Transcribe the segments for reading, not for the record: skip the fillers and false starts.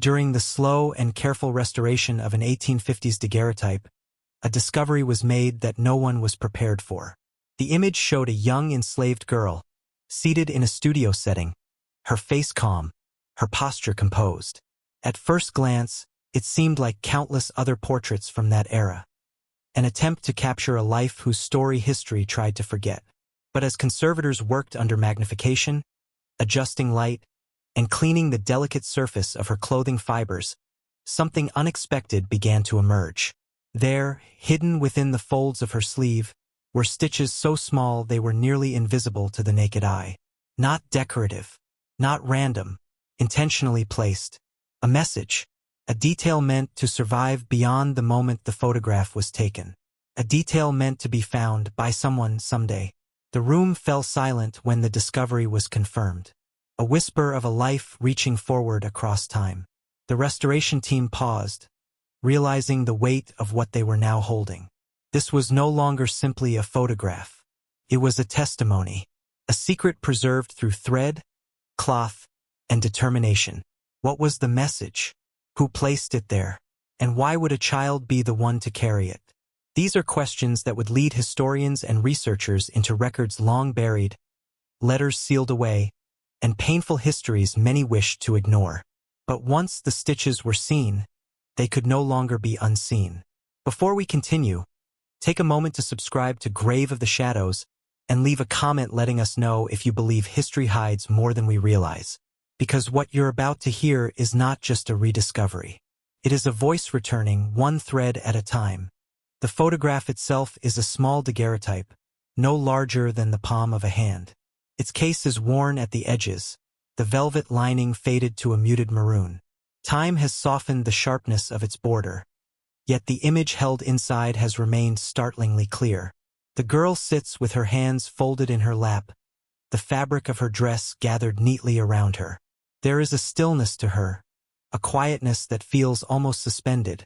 During the slow and careful restoration of an 1850s daguerreotype, a discovery was made that no one was prepared for. The image showed a young enslaved girl, seated in a studio setting, her face calm, her posture composed. At first glance, it seemed like countless other portraits from that era, an attempt to capture a life whose story history tried to forget. But as conservators worked under magnification, adjusting light, and cleaning the delicate surface of her clothing fibers, something unexpected began to emerge. There, hidden within the folds of her sleeve, were stitches so small they were nearly invisible to the naked eye. Not decorative, not random, intentionally placed. A message, a detail meant to survive beyond the moment the photograph was taken. A detail meant to be found by someone someday. The room fell silent when the discovery was confirmed. A whisper of a life reaching forward across time. The restoration team paused, realizing the weight of what they were now holding. This was no longer simply a photograph. It was a testimony, a secret preserved through thread, cloth, and determination. What was the message? Who placed it there? And why would a child be the one to carry it? These are questions that would lead historians and researchers into records long buried, letters sealed away, and painful histories many wished to ignore. But once the stitches were seen, they could no longer be unseen. Before we continue, take a moment to subscribe to Grave of the Shadows and leave a comment letting us know if you believe history hides more than we realize. Because what you're about to hear is not just a rediscovery. It is a voice returning one thread at a time. The photograph itself is a small daguerreotype, no larger than the palm of a hand. Its case is worn at the edges, the velvet lining faded to a muted maroon. Time has softened the sharpness of its border, yet the image held inside has remained startlingly clear. The girl sits with her hands folded in her lap, the fabric of her dress gathered neatly around her. There is a stillness to her, a quietness that feels almost suspended,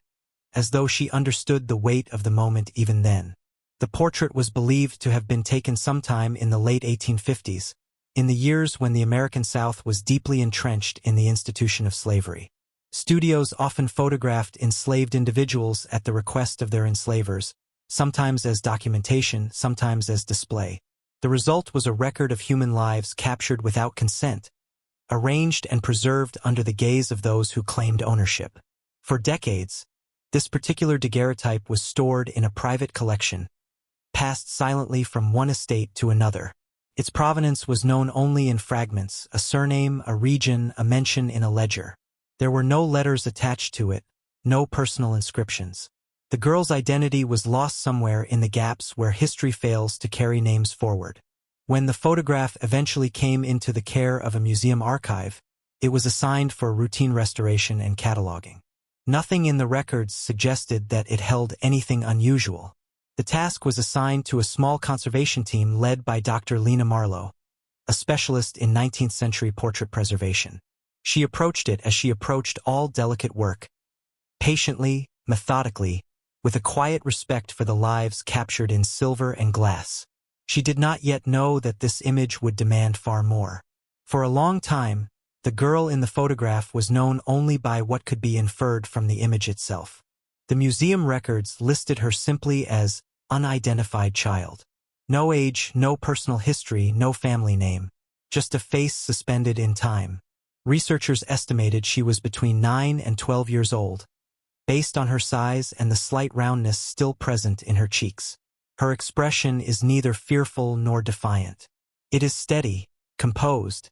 as though she understood the weight of the moment even then. The portrait was believed to have been taken sometime in the late 1850s, in the years when the American South was deeply entrenched in the institution of slavery. Studios often photographed enslaved individuals at the request of their enslavers, sometimes as documentation, sometimes as display. The result was a record of human lives captured without consent, arranged and preserved under the gaze of those who claimed ownership. For decades, this particular daguerreotype was stored in a private collection, passed silently from one estate to another. Its provenance was known only in fragments, a surname, a region, a mention in a ledger. There were no letters attached to it, no personal inscriptions. The girl's identity was lost somewhere in the gaps where history fails to carry names forward. When the photograph eventually came into the care of a museum archive, it was assigned for routine restoration and cataloging. Nothing in the records suggested that it held anything unusual. The task was assigned to a small conservation team led by Dr. Lena Marlowe, a specialist in 19th century portrait preservation. She approached it as she approached all delicate work, patiently, methodically, with a quiet respect for the lives captured in silver and glass. She did not yet know that this image would demand far more. For a long time, the girl in the photograph was known only by what could be inferred from the image itself. The museum records listed her simply as unidentified child. No age, no personal history, no family name, just a face suspended in time. Researchers estimated she was between 9 and 12 years old, based on her size and the slight roundness still present in her cheeks. Her expression is neither fearful nor defiant. It is steady, composed,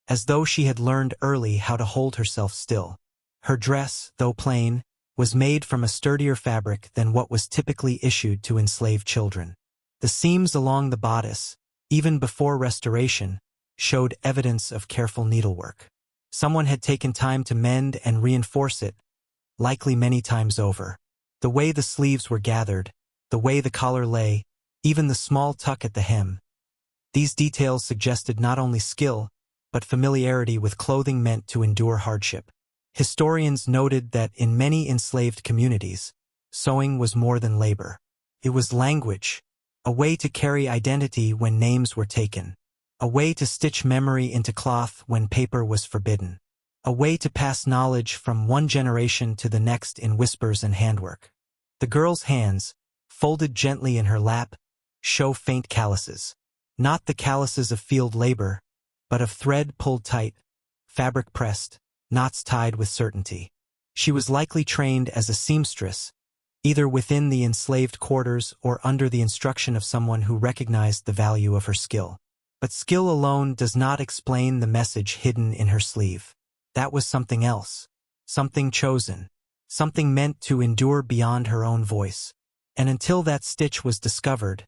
as though she had learned early how to hold herself still. Her dress, though plain, was made from a sturdier fabric than what was typically issued to enslaved children. The seams along the bodice, even before restoration, showed evidence of careful needlework. Someone had taken time to mend and reinforce it, likely many times over. The way the sleeves were gathered, the way the collar lay, even the small tuck at the hem. These details suggested not only skill, but familiarity with clothing meant to endure hardship. Historians noted that in many enslaved communities, sewing was more than labor. It was language, a way to carry identity when names were taken, a way to stitch memory into cloth when paper was forbidden. a way to pass knowledge from one generation to the next in whispers and handwork. The girl's hands, folded gently in her lap, show faint calluses. Not the calluses of field labor, but of thread pulled tight, fabric pressed, knots tied with certainty. She was likely trained as a seamstress, either within the enslaved quarters or under the instruction of someone who recognized the value of her skill. But skill alone does not explain the message hidden in her sleeve. That was something else, something chosen, something meant to endure beyond her own voice. And until that stitch was discovered,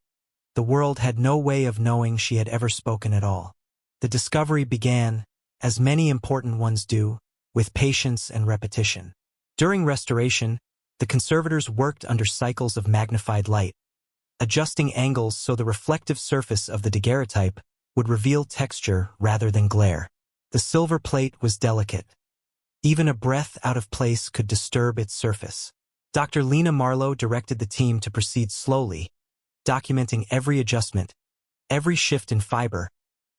the world had no way of knowing she had ever spoken at all. The discovery began, as many important ones do, with patience and repetition. During restoration, the conservators worked under cycles of magnified light, adjusting angles so the reflective surface of the daguerreotype would reveal texture rather than glare. The silver plate was delicate. Even a breath out of place could disturb its surface. Dr. Lena Marlowe directed the team to proceed slowly, documenting every adjustment, every shift in fiber,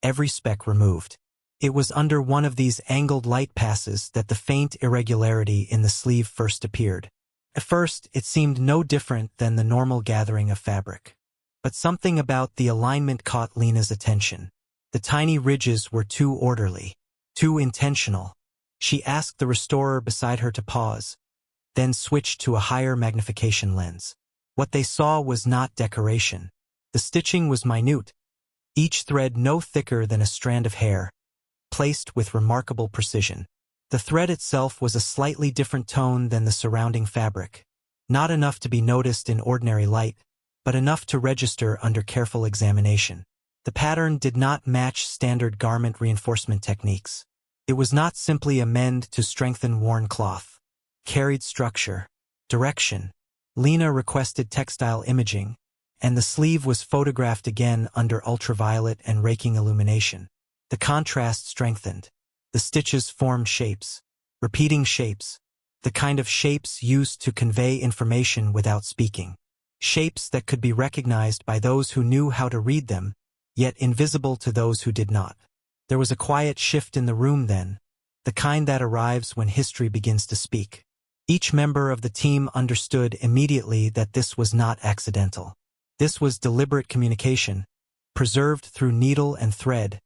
every speck removed. It was under one of these angled light passes that the faint irregularity in the sleeve first appeared. At first, it seemed no different than the normal gathering of fabric. But something about the alignment caught Lena's attention. The tiny ridges were too orderly, too intentional. She asked the restorer beside her to pause, then switched to a higher magnification lens. What they saw was not decoration. The stitching was minute, each thread no thicker than a strand of hair, placed with remarkable precision. The thread itself was a slightly different tone than the surrounding fabric, not enough to be noticed in ordinary light, but enough to register under careful examination. The pattern did not match standard garment reinforcement techniques. It was not simply a mend to strengthen worn cloth. Carried structure, direction. Lena requested textile imaging, and the sleeve was photographed again under ultraviolet and raking illumination. The contrast strengthened. The stitches formed shapes, repeating shapes, the kind of shapes used to convey information without speaking. Shapes that could be recognized by those who knew how to read them, yet invisible to those who did not. There was a quiet shift in the room then, the kind that arrives when history begins to speak. Each member of the team understood immediately that this was not accidental. This was deliberate communication, preserved through needle and thread,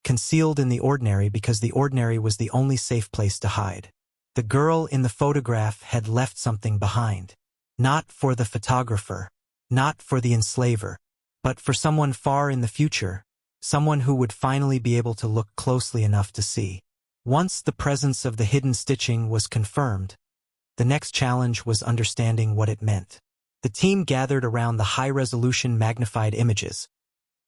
concealed in the ordinary because the ordinary was the only safe place to hide. The girl in the photograph had left something behind. Not for the photographer, not for the enslaver, but for someone far in the future, someone who would finally be able to look closely enough to see. Once the presence of the hidden stitching was confirmed, the next challenge was understanding what it meant. The team gathered around the high-resolution magnified images,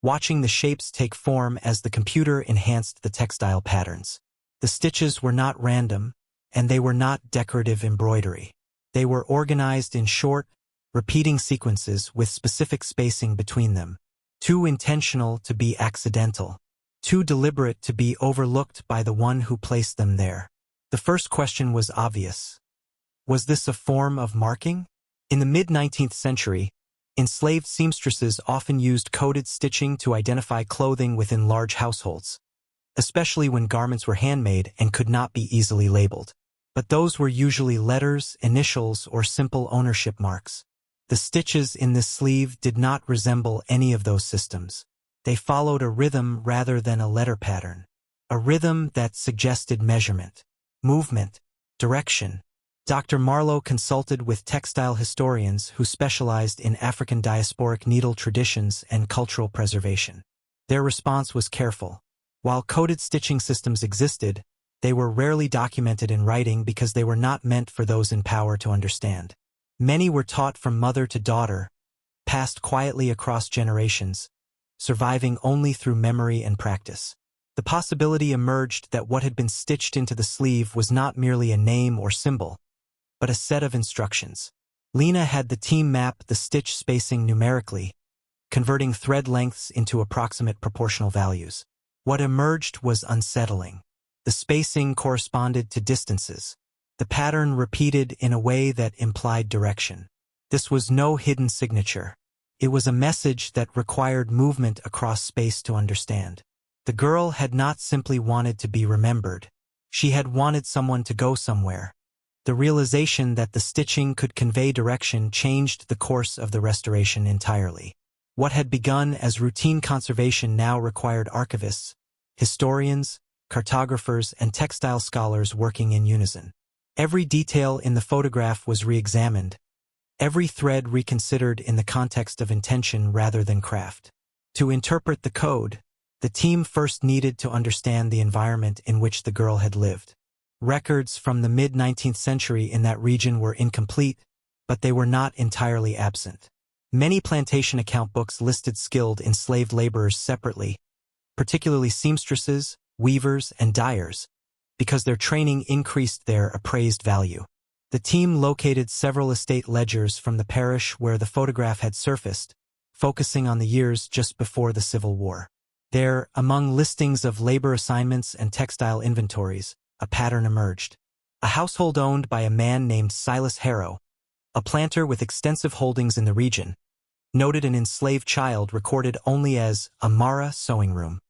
watching the shapes take form as the computer enhanced the textile patterns. The stitches were not random, and they were not decorative embroidery. They were organized in short, repeating sequences with specific spacing between them. Too intentional to be accidental. Too deliberate to be overlooked by the one who placed them there. The first question was obvious. Was this a form of marking? In the mid-19th century, enslaved seamstresses often used coded stitching to identify clothing within large households, especially when garments were handmade and could not be easily labeled. But those were usually letters, initials, or simple ownership marks. The stitches in this sleeve did not resemble any of those systems. They followed a rhythm rather than a letter pattern. A rhythm that suggested measurement, movement, direction. Dr. Marlowe consulted with textile historians who specialized in African diasporic needle traditions and cultural preservation. Their response was careful. While coded stitching systems existed, they were rarely documented in writing because they were not meant for those in power to understand. Many were taught from mother to daughter, passed quietly across generations, surviving only through memory and practice. The possibility emerged that what had been stitched into the sleeve was not merely a name or symbol, but a set of instructions. Lena had the team map the stitch spacing numerically, converting thread lengths into approximate proportional values. What emerged was unsettling. The spacing corresponded to distances. The pattern repeated in a way that implied direction. This was no hidden signature. It was a message that required movement across space to understand. The girl had not simply wanted to be remembered. She had wanted someone to go somewhere. The realization that the stitching could convey direction changed the course of the restoration entirely. What had begun as routine conservation now required archivists, historians, cartographers, and textile scholars working in unison. Every detail in the photograph was re-examined, every thread reconsidered in the context of intention rather than craft. To interpret the code, the team first needed to understand the environment in which the girl had lived. Records from the mid-19th century in that region were incomplete, but they were not entirely absent. Many plantation account books listed skilled enslaved laborers separately, particularly seamstresses, weavers, and dyers, because their training increased their appraised value. The team located several estate ledgers from the parish where the photograph had surfaced, focusing on the years just before the Civil War. There, among listings of labor assignments and textile inventories, a pattern emerged. A household owned by a man named Silas Harrow, a planter with extensive holdings in the region, noted an enslaved child recorded only as Amara sewing room.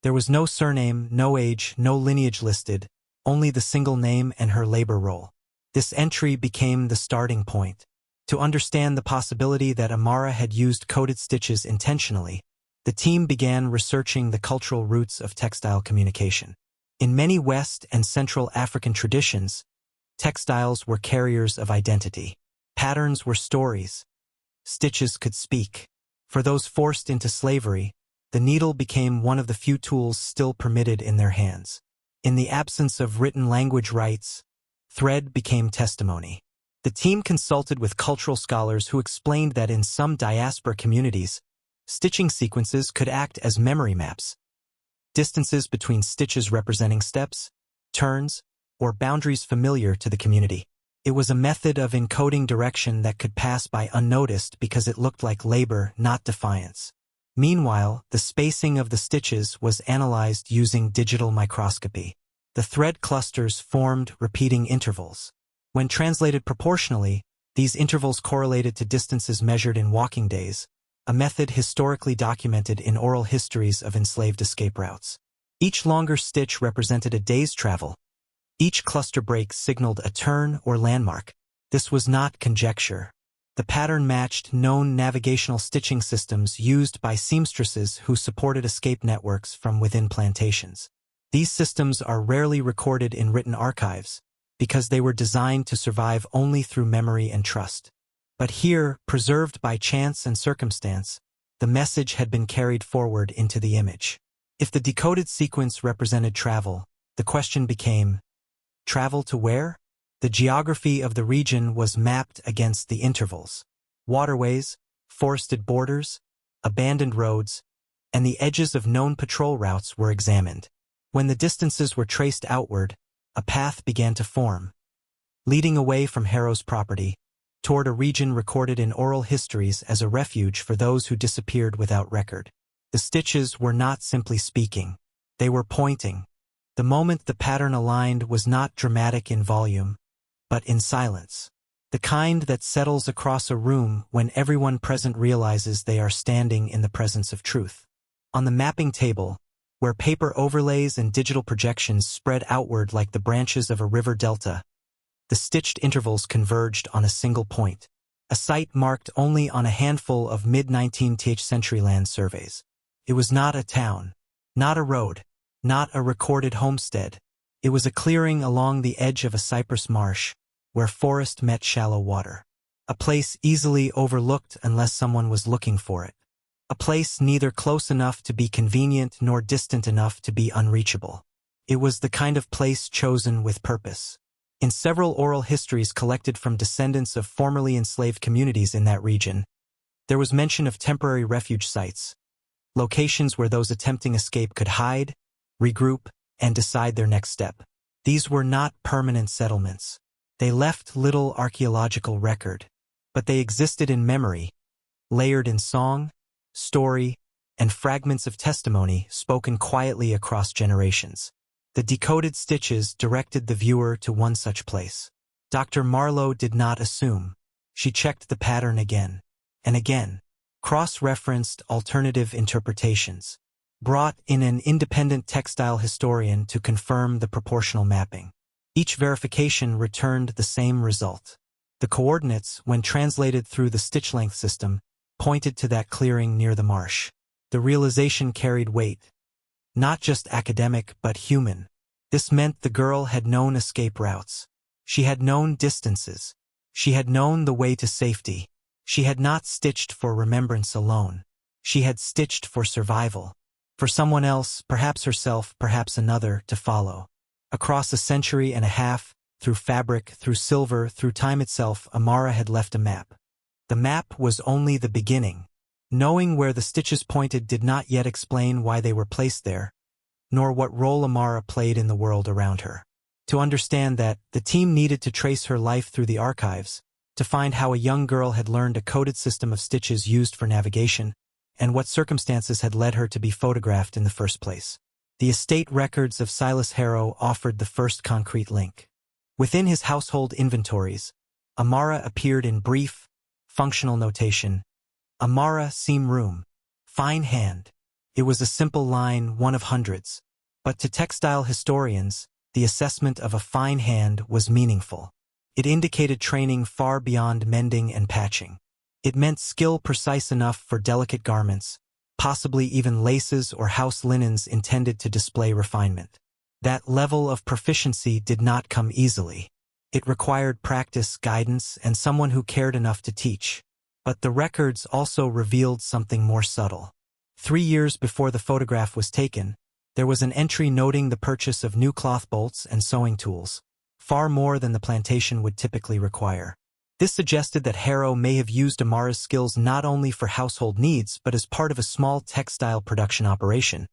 There was no surname, no age, no lineage listed, only the single name and her labor role. This entry became the starting point. To understand the possibility that Amara had used coded stitches intentionally, the team began researching the cultural roots of textile communication. In many West and Central African traditions, textiles were carriers of identity. Patterns were stories. Stitches could speak. For those forced into slavery, the needle became one of the few tools still permitted in their hands. In the absence of written language rights, thread became testimony. The team consulted with cultural scholars who explained that in some diaspora communities, stitching sequences could act as memory maps. Distances between stitches representing steps, turns, or boundaries familiar to the community. It was a method of encoding direction that could pass by unnoticed because it looked like labor, not defiance. Meanwhile, the spacing of the stitches was analyzed using digital microscopy. The thread clusters formed repeating intervals. When translated proportionally, these intervals correlated to distances measured in walking days, a method historically documented in oral histories of enslaved escape routes. Each longer stitch represented a day's travel. Each cluster break signaled a turn or landmark. This was not conjecture. The pattern matched known navigational stitching systems used by seamstresses who supported escape networks from within plantations. These systems are rarely recorded in written archives, because they were designed to survive only through memory and trust. But here, preserved by chance and circumstance, the message had been carried forward into the image. If the decoded sequence represented travel, the question became, travel to where? The geography of the region was mapped against the intervals. Waterways, forested borders, abandoned roads, and the edges of known patrol routes were examined. When the distances were traced outward, a path began to form, leading away from Harrow's property, toward a region recorded in oral histories as a refuge for those who disappeared without record. The stitches were not simply speaking. They were pointing. The moment the pattern aligned was not dramatic in volume, but in silence. The kind that settles across a room when everyone present realizes they are standing in the presence of truth. On the mapping table, where paper overlays and digital projections spread outward like the branches of a river delta, the stitched intervals converged on a single point, a site marked only on a handful of mid-19th century land surveys. It was not a town, not a road, not a recorded homestead. It was a clearing along the edge of a cypress marsh, where forest met shallow water. A place easily overlooked unless someone was looking for it. A place neither close enough to be convenient nor distant enough to be unreachable. It was the kind of place chosen with purpose. In several oral histories collected from descendants of formerly enslaved communities in that region, there was mention of temporary refuge sites, locations where those attempting escape could hide, regroup, and decide their next step. These were not permanent settlements. They left little archaeological record, but they existed in memory, layered in song, story, and fragments of testimony spoken quietly across generations. The decoded stitches directed the viewer to one such place. Dr. Marlowe did not assume. She checked the pattern again and again, cross-referenced alternative interpretations. brought in an independent textile historian to confirm the proportional mapping. Each verification returned the same result. The coordinates, when translated through the stitch length system, pointed to that clearing near the marsh. The realization carried weight, not just academic but human. This meant the girl had known escape routes. She had known distances. She had known the way to safety. She had not stitched for remembrance alone. She had stitched for survival. For someone else, perhaps herself, perhaps another, to follow. Across a century and a half, through fabric, through silver, through time itself, Amara had left a map. The map was only the beginning. Knowing where the stitches pointed did not yet explain why they were placed there, nor what role Amara played in the world around her. To understand that, the team needed to trace her life through the archives, to find how a young girl had learned a coded system of stitches used for navigation, and what circumstances had led her to be photographed in the first place. The estate records of Silas Harrow offered the first concrete link. Within his household inventories, Amara appeared in brief, functional notation. Amara, seam room. Fine hand. It was a simple line, one of hundreds. But to textile historians, the assessment of a fine hand was meaningful. It indicated training far beyond mending and patching. It meant skill precise enough for delicate garments, possibly even laces or house linens intended to display refinement. That level of proficiency did not come easily. It required practice, guidance, and someone who cared enough to teach. But the records also revealed something more subtle. 3 years before the photograph was taken, there was an entry noting the purchase of new cloth bolts and sewing tools, far more than the plantation would typically require. This suggested that Harrow may have used Amara's skills not only for household needs but as part of a small textile production operation,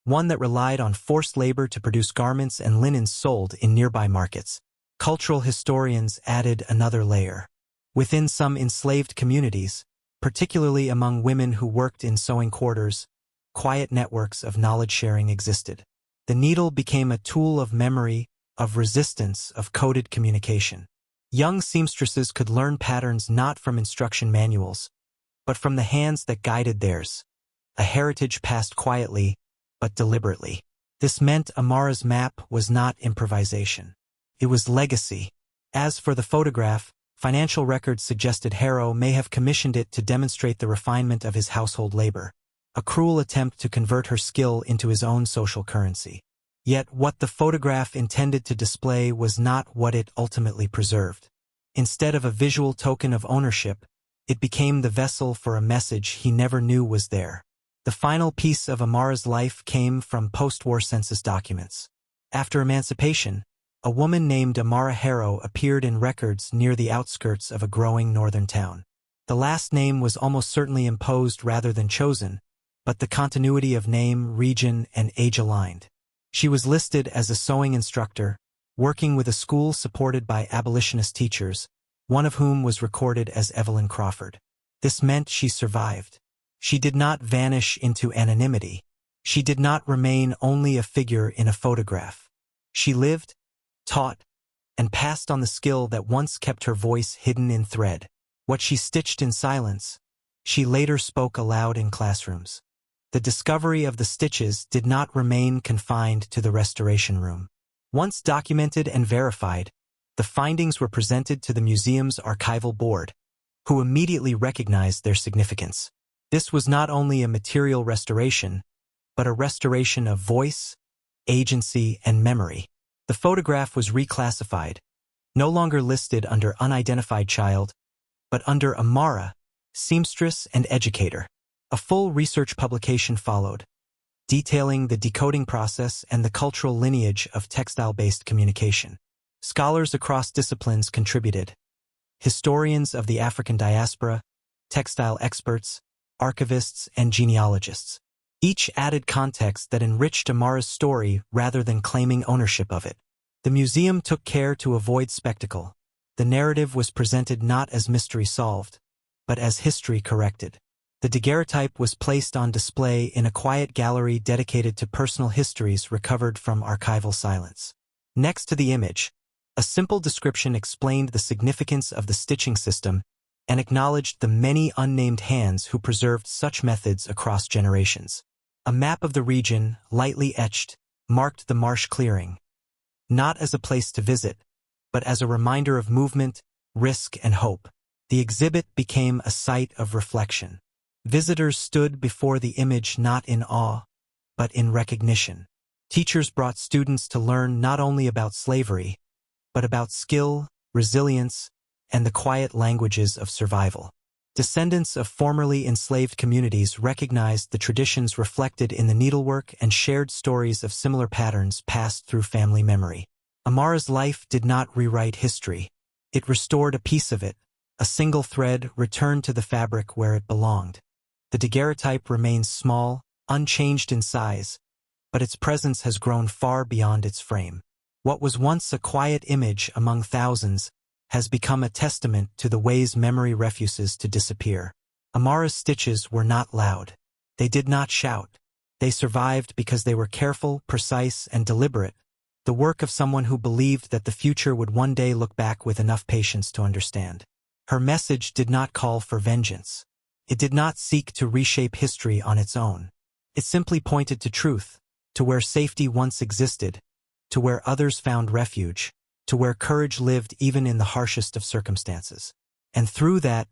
one that relied on forced labor to produce garments and linens sold in nearby markets. Cultural historians added another layer. Within some enslaved communities, particularly among women who worked in sewing quarters, quiet networks of knowledge-sharing existed. The needle became a tool of memory, of resistance, of coded communication. Young seamstresses could learn patterns not from instruction manuals, but from the hands that guided theirs, a heritage passed quietly, but deliberately. This meant Amara's map was not improvisation. It was legacy. As for the photograph, financial records suggested Harrow may have commissioned it to demonstrate the refinement of his household labor, a cruel attempt to convert her skill into his own social currency. Yet what the photograph intended to display was not what it ultimately preserved. Instead of a visual token of ownership, it became the vessel for a message he never knew was there. The final piece of Amara's life came from post-war census documents. After emancipation, a woman named Amara Harrow appeared in records near the outskirts of a growing northern town. The last name was almost certainly imposed rather than chosen, but the continuity of name, region, and age aligned. She was listed as a sewing instructor, working with a school supported by abolitionist teachers, one of whom was recorded as Evelyn Crawford. This meant she survived. She did not vanish into anonymity. She did not remain only a figure in a photograph. She lived, taught, and passed on the skill that once kept her voice hidden in thread. What she stitched in silence, she later spoke aloud in classrooms. The discovery of the stitches did not remain confined to the restoration room. Once documented and verified, the findings were presented to the museum's archival board, who immediately recognized their significance. This was not only a material restoration, but a restoration of voice, agency, and memory. The photograph was reclassified, no longer listed under unidentified child, but under Amara, seamstress and educator. A full research publication followed, detailing the decoding process and the cultural lineage of textile-based communication. Scholars across disciplines contributed. Historians of the African diaspora, textile experts, archivists, and genealogists. Each added context that enriched Amara's story rather than claiming ownership of it. The museum took care to avoid spectacle. The narrative was presented not as mystery solved, but as history corrected. The daguerreotype was placed on display in a quiet gallery dedicated to personal histories recovered from archival silence. Next to the image, a simple description explained the significance of the stitching system and acknowledged the many unnamed hands who preserved such methods across generations. A map of the region, lightly etched, marked the marsh clearing, not as a place to visit, but as a reminder of movement, risk, and hope. The exhibit became a site of reflection. Visitors stood before the image not in awe, but in recognition. Teachers brought students to learn not only about slavery, but about skill, resilience, and the quiet languages of survival. Descendants of formerly enslaved communities recognized the traditions reflected in the needlework and shared stories of similar patterns passed through family memory. Amara's life did not rewrite history. It restored a piece of it. A single thread returned to the fabric where it belonged. The daguerreotype remains small, unchanged in size, but its presence has grown far beyond its frame. What was once a quiet image among thousands has become a testament to the ways memory refuses to disappear. Amara's stitches were not loud. They did not shout. They survived because they were careful, precise, and deliberate, the work of someone who believed that the future would one day look back with enough patience to understand. Her message did not call for vengeance. It did not seek to reshape history on its own. It simply pointed to truth, to where safety once existed, to where others found refuge, to where courage lived even in the harshest of circumstances. And through that,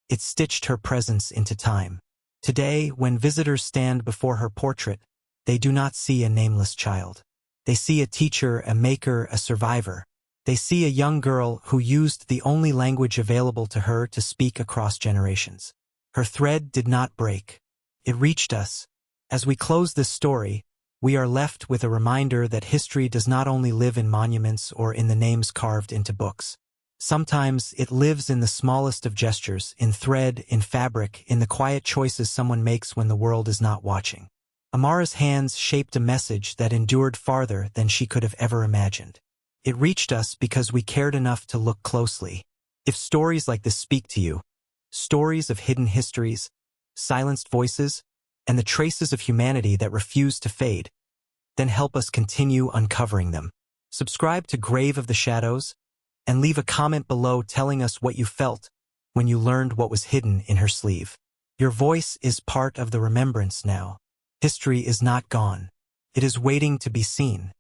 it stitched her presence into time. Today, when visitors stand before her portrait, they do not see a nameless child. They see a teacher, a maker, a survivor. They see a young girl who used the only language available to her to speak across generations. Her thread did not break. It reached us. As we close this story, we are left with a reminder that history does not only live in monuments or in the names carved into books. Sometimes it lives in the smallest of gestures, in thread, in fabric, in the quiet choices someone makes when the world is not watching. Amara's hands shaped a message that endured farther than she could have ever imagined. It reached us because we cared enough to look closely. If stories like this speak to you, stories of hidden histories, silenced voices, and the traces of humanity that refuse to fade, then help us continue uncovering them. Subscribe to Grave of the Shadows, and leave a comment below telling us what you felt when you learned what was hidden in her sleeve. Your voice is part of the remembrance now. History is not gone. It is waiting to be seen.